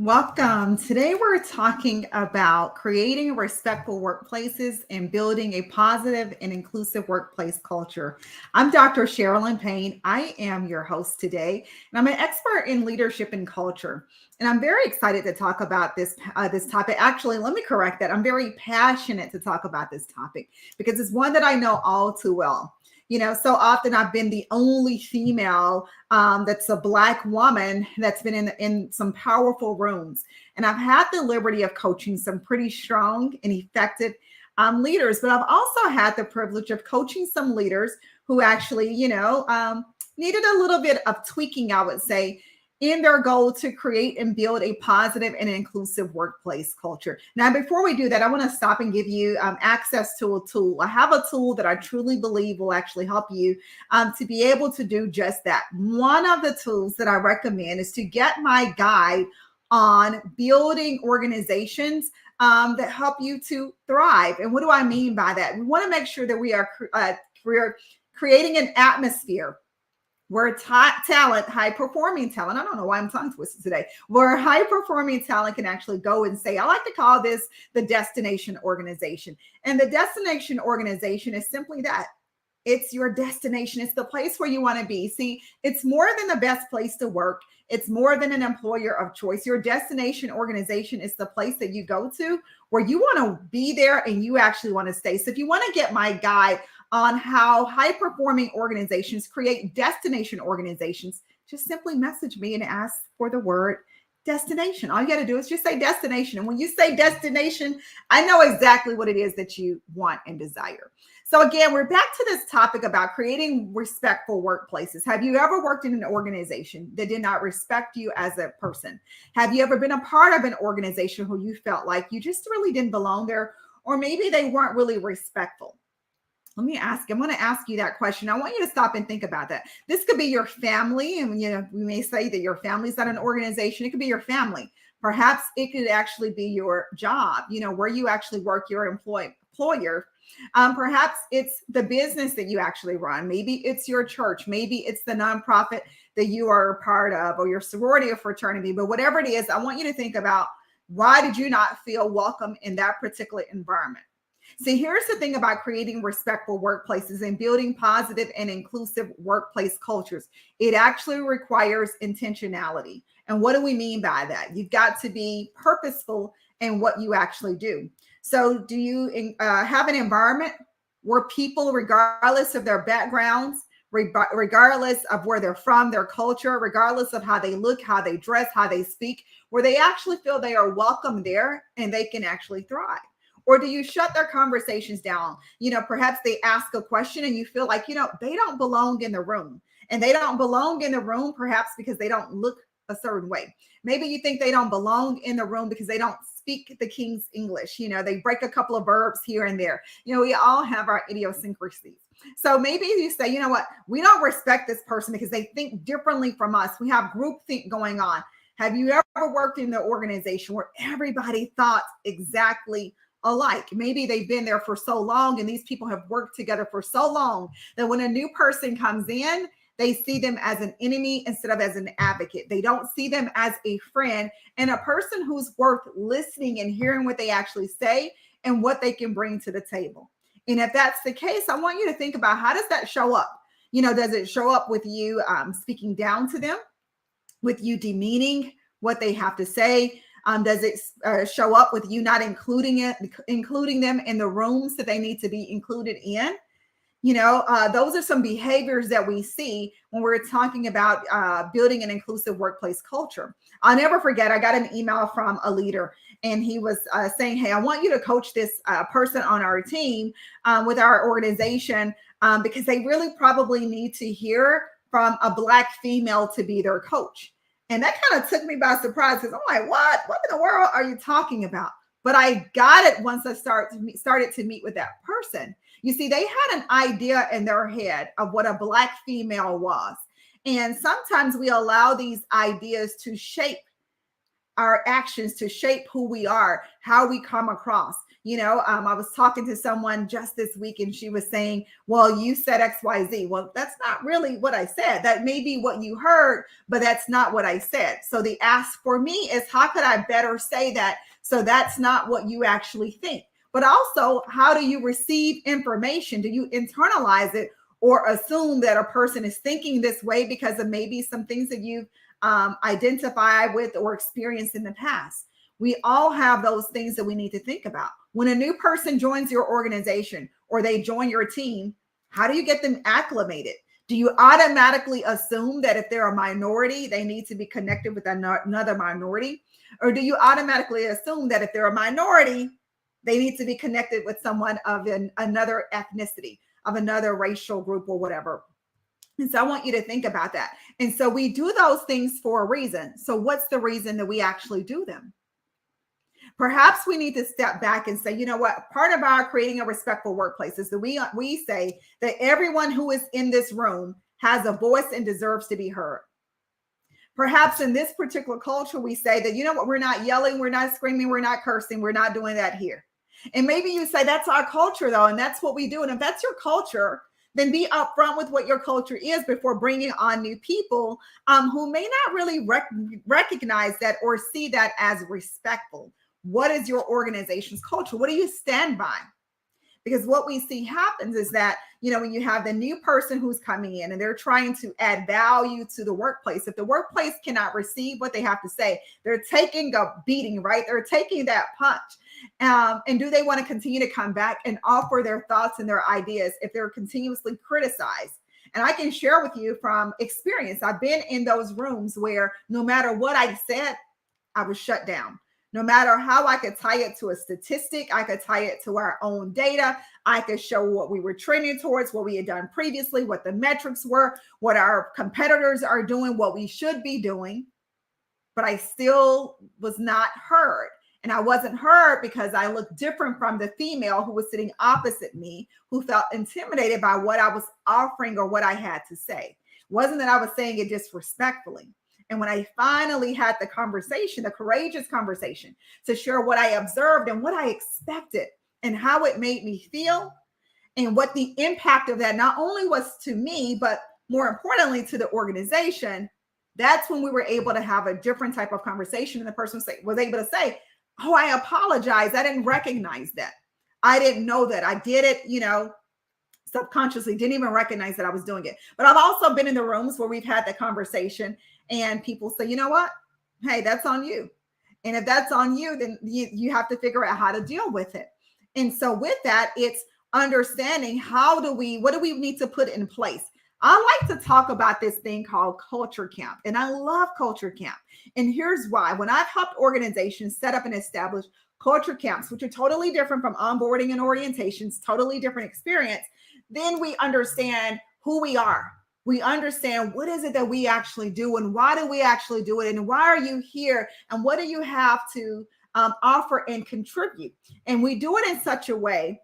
Welcome. Today we're talking about creating respectful workplaces and building a positive and inclusive workplace culture. I'm Dr. Sherilyn Payne. I am your host today, and I'm an expert in leadership and culture. And I'm very excited to talk about this topic. Actually, let me correct that. I'm very passionate to talk about this topic because it's one that I know all too well. So often I've been the only female that's a Black woman that's been in some powerful rooms. And I've had the liberty of coaching some pretty strong and effective leaders, but I've also had the privilege of coaching some leaders who actually, needed a little bit of tweaking, I would say, in their goal to create and build a positive and inclusive workplace culture. Now, before we do that, I want to stop and give you access to a tool. I have a tool that I truly believe will actually help you to be able to do just that. One of the tools that I recommend is to get my guide on building organizations that help you to thrive. And what do I mean by that? We want to make sure that we're creating an atmosphere where high performing talent, I don't know why I'm tongue twisted today, where high performing talent can actually go and say, I like to call this the destination organization. And the destination organization is simply that. It's your destination. It's the place where you want to be. See, it's more than the best place to work. It's more than an employer of choice. Your destination organization is the place that you go to where you want to be there and you actually want to stay. So if you want to get my guide on how high performing organizations create destination organizations, just simply message me and ask for the word destination. All you got to do is just say destination. And when you say destination, I know exactly what it is that you want and desire. So again, we're back to this topic about creating respectful workplaces. Have you ever worked in an organization that did not respect you as a person? Have you ever been a part of an organization who you felt like you just really didn't belong there? Or maybe they weren't really respectful? I'm going to ask you that question. I want you to stop and think about that. This could be your family. And, we may say that your family is not an organization. It could be your family. Perhaps it could actually be your job, where you actually work, your employer. Perhaps it's the business that you actually run. Maybe it's your church. Maybe it's the nonprofit that you are a part of, or your sorority or fraternity. But whatever it is, I want you to think about, why did you not feel welcome in that particular environment? See, here's the thing about creating respectful workplaces and building positive and inclusive workplace cultures. It actually requires intentionality. And what do we mean by that? You've got to be purposeful in what you actually do. So do you have an environment where people, regardless of their backgrounds, regardless of where they're from, their culture, regardless of how they look, how they dress, how they speak, where they actually feel they are welcome there and they can actually thrive? Or do you shut their conversations down? Perhaps they ask a question and you feel like, they don't belong in the room. And they don't belong in the room perhaps because they don't look a certain way. Maybe you think they don't belong in the room because they don't speak the King's English. They break a couple of verbs here and there. We all have our idiosyncrasies. So maybe you say, you know what, we don't respect this person because they think differently from us. We have groupthink going on. Have you ever worked in the organization where everybody thought exactly alike? Maybe they've been there for so long and these people have worked together for so long that when a new person comes in, they see them as an enemy instead of as an advocate. They don't see them as a friend and a person who's worth listening and hearing what they actually say and what they can bring to the table. And if that's the case, I want you to think about, how does that show up? Does it show up with you speaking down to them, with you demeaning what they have to say? Does it show up with you not including them in the rooms that they need to be included in? Those are some behaviors that we see when we're talking about building an inclusive workplace culture. I'll never forget, I got an email from a leader and he was saying, hey, I want you to coach this person on our team with our organization because they really probably need to hear from a Black female to be their coach. And that kind of took me by surprise because I'm like, what in the world are you talking about? But I got it once I started to meet with that person. You see, they had an idea in their head of what a Black female was. And sometimes we allow these ideas to shape our actions, to shape who we are, how we come across. I was talking to someone just this week and she was saying, well, you said XYZ. Well, that's not really what I said. That may be what you heard, but that's not what I said. So the ask for me is, how could I better say that? So that's not what you actually think. But also, how do you receive information? Do you internalize it or assume that a person is thinking this way because of maybe some things that you've identified with or experienced in the past? We all have those things that we need to think about. When a new person joins your organization or they join your team, how do you get them acclimated? Do you automatically assume that if they're a minority, they need to be connected with another minority? Or do you automatically assume that if they're a minority, they need to be connected with someone of another ethnicity, of another racial group or whatever? And so I want you to think about that. And so we do those things for a reason. So what's the reason that we actually do them? Perhaps we need to step back and say, you know what, part of our creating a respectful workplace is that we say that everyone who is in this room has a voice and deserves to be heard. Perhaps in this particular culture, we say that, you know what, we're not yelling, we're not screaming, we're not cursing, we're not doing that here. And maybe you say that's our culture though, and that's what we do. And if that's your culture, then be upfront with what your culture is before bringing on new people who may not really recognize that or see that as respectful. What is your organization's culture? What do you stand by? Because what we see happens is that, when you have the new person who's coming in and they're trying to add value to the workplace, if the workplace cannot receive what they have to say, they're taking a beating, right? They're taking that punch. And do they want to continue to come back and offer their thoughts and their ideas if they're continuously criticized? And I can share with you from experience, I've been in those rooms where no matter what I said, I was shut down. No matter how I could tie it to a statistic, I could tie it to our own data. I could show what we were trending towards, what we had done previously, what the metrics were, what our competitors are doing, what we should be doing. But I still was not heard. And I wasn't heard because I looked different from the female who was sitting opposite me, who felt intimidated by what I was offering or what I had to say. It wasn't that I was saying it disrespectfully. And when I finally had the conversation, the courageous conversation to share what I observed and what I expected and how it made me feel and what the impact of that not only was to me, but more importantly to the organization, that's when we were able to have a different type of conversation. And the person was able to say, oh, I apologize. I didn't recognize that. I didn't know that. I did it, subconsciously, didn't even recognize that I was doing it. But I've also been in the rooms where we've had that conversation and people say, you know what? Hey, that's on you. And if that's on you, then you have to figure out how to deal with it. And so with that, it's understanding what do we need to put in place? I like to talk about this thing called culture camp. And I love culture camp. And here's why. When I've helped organizations set up and establish culture camps, which are totally different from onboarding and orientations, totally different experience, then we understand who we are. We understand what is it that we actually do and why do we actually do it and why are you here and what do you have to offer and contribute. And we do it in such a way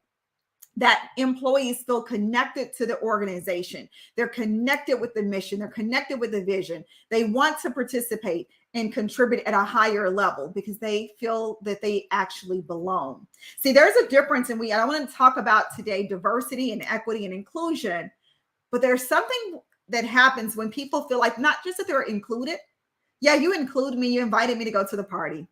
that employees feel connected to the organization. They're connected with the mission. They're connected with the vision. They want to participate and contribute at a higher level because they feel that they actually belong. See, there's a difference, and I want to talk about today diversity and equity and inclusion, but there's something that happens when people feel like not just that they're included. Yeah, you include me. You invited me to go to the party.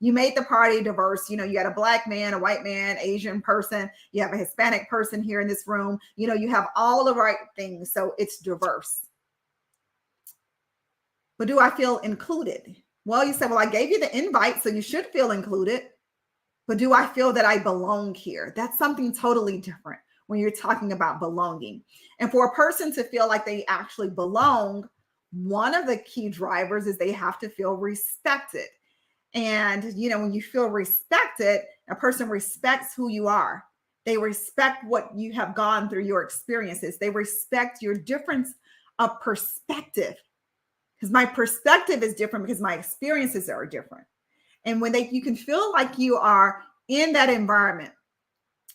You made the party diverse. You got a Black man, a white man, Asian person. You have a Hispanic person here in this room. You have all the right things. So it's diverse. But do I feel included? Well, you said, well, I gave you the invite, so you should feel included. But do I feel that I belong here? That's something totally different when you're talking about belonging. And for a person to feel like they actually belong, one of the key drivers is they have to feel respected. And, when you feel respected, a person respects who you are. They respect what you have gone through, your experiences. They respect your difference of perspective. Because my perspective is different because my experiences are different. And when you can feel like you are in that environment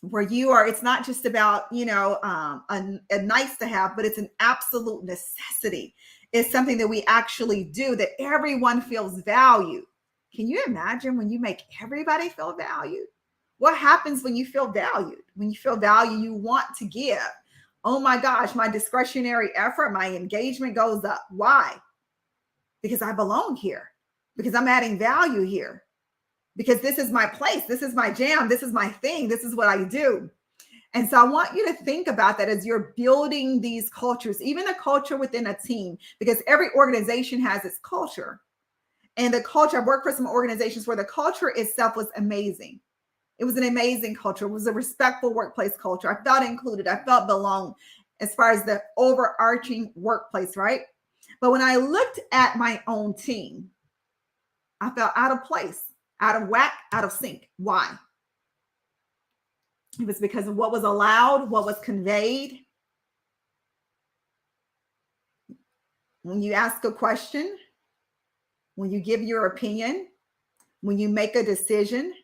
where you are, it's not just about, a nice to have, but it's an absolute necessity. It's something that we actually do, that everyone feels valued. Can you imagine when you make everybody feel valued? What happens when you feel valued? When you feel value, you want to give. Oh my gosh, my discretionary effort, my engagement goes up. Why? Because I belong here, because I'm adding value here, because this is my place. This is my jam. This is my thing. This is what I do. And so I want you to think about that as you're building these cultures, even a culture within a team, because every organization has its culture. And the culture, I've worked for some organizations where the culture itself was amazing. It was an amazing culture. It was a respectful workplace culture. I felt included. I felt belong as far as the overarching workplace, right? But when I looked at my own team, I felt out of place, out of whack, out of sync. Why? It was because of what was allowed, what was conveyed. When you ask a question, when you give your opinion, when you make a decision,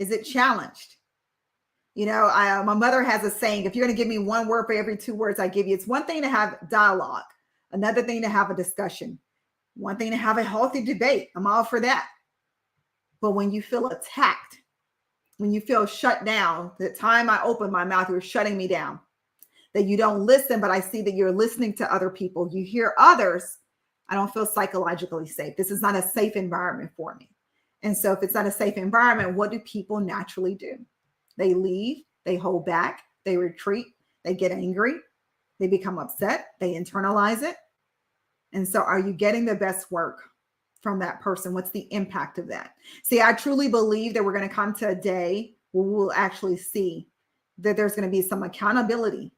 is it challenged? You know, my mother has a saying, if you're going to give me one word for every 2 words I give you, it's one thing to have dialogue, another thing to have a discussion, one thing to have a healthy debate. I'm all for that. But when you feel attacked, when you feel shut down, the time I open my mouth, you're shutting me down, that you don't listen, but I see that you're listening to other people. You hear others. I don't feel psychologically safe. This is not a safe environment for me. And so if it's not a safe environment, what do people naturally do? They leave, they hold back, they retreat, they get angry, they become upset, they internalize it. And so are you getting the best work from that person? What's the impact of that? See, I truly believe that we're going to come to a day where we'll actually see that there's going to be some accountability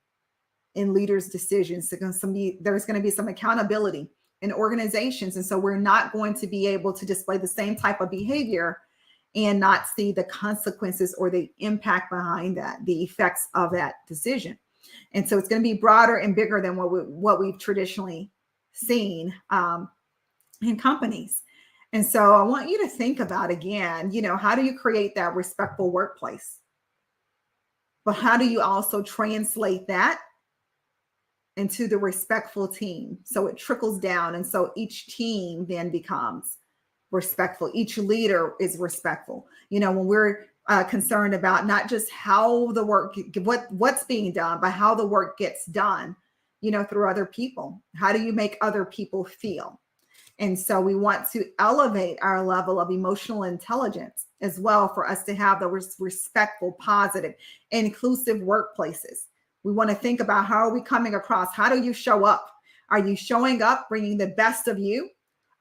in leaders' decisions. There's going to be some accountability in organizations. And so we're not going to be able to display the same type of behavior and not see the consequences or the impact behind that, the effects of that decision. And so it's going to be broader and bigger than what we've traditionally seen in companies. And so I want you to think about, again, you know, how do you create that respectful workplace? But how do you also translate that into the respectful team? So it trickles down. And so each team then becomes respectful. Each leader is respectful. You know, when we're concerned about not just how the work, what's being done, but how the work gets done, you know, through other people. How do you make other people feel? And so we want to elevate our level of emotional intelligence as well for us to have those respectful, positive, inclusive workplaces. We want to think about, how are we coming across? How do you show up? Are you showing up bringing the best of you?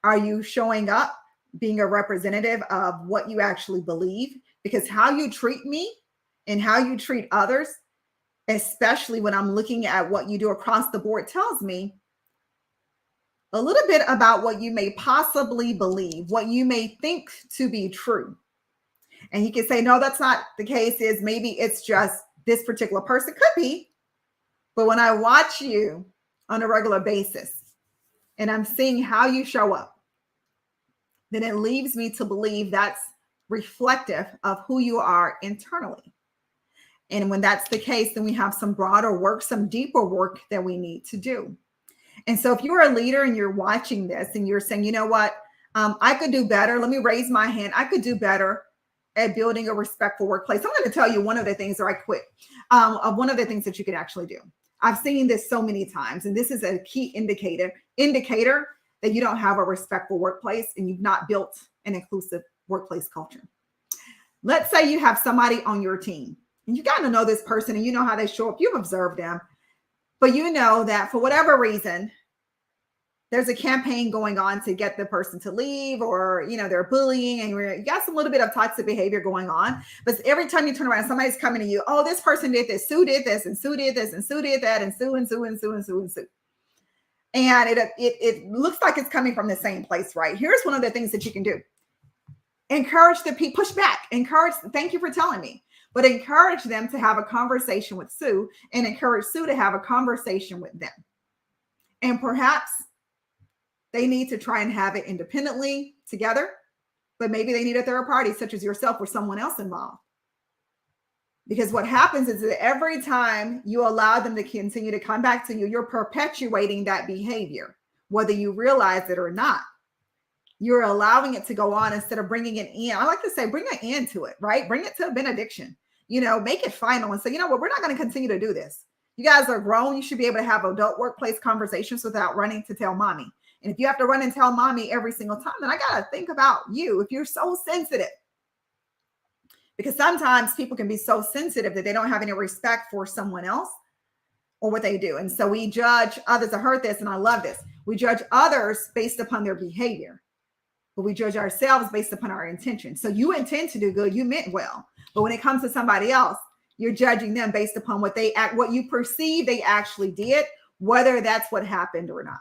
Are you showing up being a representative of what you actually believe? Because how you treat me and how you treat others, especially when I'm looking at what you do across the board, tells me a little bit about what you may possibly believe, what you may think to be true. And you can say, no, that's not the case. Is maybe it's just this particular person. Could be. But when I watch you on a regular basis and I'm seeing how you show up, then it leaves me to believe that's reflective of who you are internally. And when that's the case, then we have some broader work, some deeper work that we need to do. And so if you're a leader and you're watching this and you're saying, you know what, I could do better. Let me raise my hand. I could do better at building a respectful workplace. I'm going to tell you one of the things, or I quit, one of the things that you can actually do. I've seen this so many times, and this is a key indicator that you don't have a respectful workplace and you've not built an inclusive workplace culture. Let's say you have somebody on your team and you got to know this person and you know how they show up. You've observed them, but you know that for whatever reason, there's a campaign going on to get the person to leave, or, you know, they're bullying and you got some little bit of toxic behavior going on. But every time you turn around, somebody's coming to you. Oh, this person did this. Sue did this and Sue did this and Sue did that and Sue and Sue and Sue and Sue and Sue. And it looks like it's coming from the same place, right? Here's one of the things that you can do. Encourage the people, push back, encourage, thank you for telling me, but encourage them to have a conversation with Sue and encourage Sue to have a conversation with them. And perhaps they need to try and have it independently together, but maybe they need a third party, such as yourself or someone else involved. Because what happens is that every time you allow them to continue to come back to you, you're perpetuating that behavior, whether you realize it or not. You're allowing it to go on instead of bringing it in. I like to say, bring an end to it, right? Bring it to a benediction. make it final and say, you know what, we're not going to continue to do this. You guys are grown. You should be able to have adult workplace conversations without running to tell mommy. And if you have to run and tell mommy every single time, then I got to think about you. If you're so sensitive, because sometimes people can be so sensitive that they don't have any respect for someone else or what they do. And so we judge others. I heard this and I love this. We judge others based upon their behavior, but we judge ourselves based upon our intention. So you intend to do good, you meant well. But when it comes to somebody else, you're judging them based upon what you perceive they actually did, whether that's what happened or not.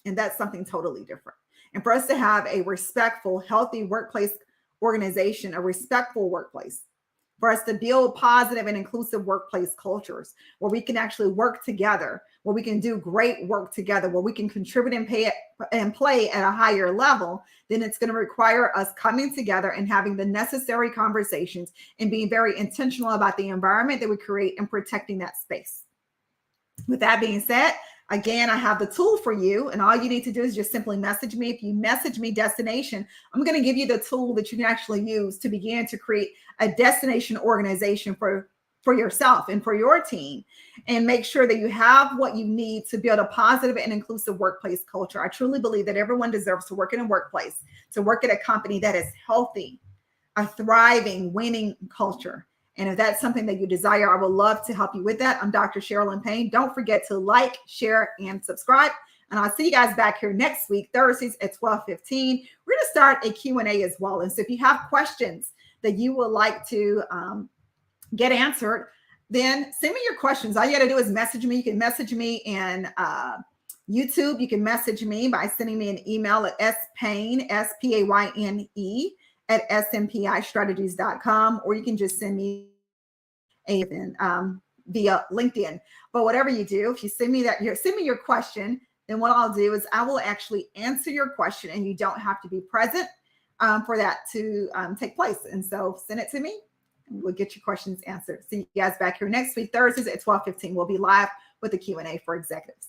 And that's something totally different. And for us to have a respectful, healthy workplace organization, a respectful workplace, for us to build positive and inclusive workplace cultures where we can actually work together, where we can do great work together, where we can contribute and play at a higher level, then it's going to require us coming together and having the necessary conversations and being very intentional about the environment that we create and protecting that space. With that being said, again, I have the tool for you, and all you need to do is just simply message me. If you message me destination, I'm going to give you the tool that you can actually use to begin to create a destination organization for yourself and for your team, and make sure that you have what you need to build a positive and inclusive workplace culture. I truly believe that everyone deserves to work in a workplace, to work at a company that is healthy, a thriving, winning culture. And if that's something that you desire, I would love to help you with that. I'm Dr. Sherilyn Payne. Don't forget to like, share, and subscribe. And I'll see you guys back here next week, Thursdays at 12:15. We're going to start a Q&A as well. And so if you have questions that you would like to get answered, then send me your questions. All you got to do is message me. You can message me in YouTube. You can message me by sending me an email at spayne, spayne, at smpistrategies.com, or you can just send me via LinkedIn. But whatever you do, if you send me your question, then what I'll do is I will actually answer your question, and you don't have to be present for that to take place. And so send it to me, and we'll get your questions answered. See you guys back here next week, Thursdays at 12:15. We'll be live with the Q&A for executives.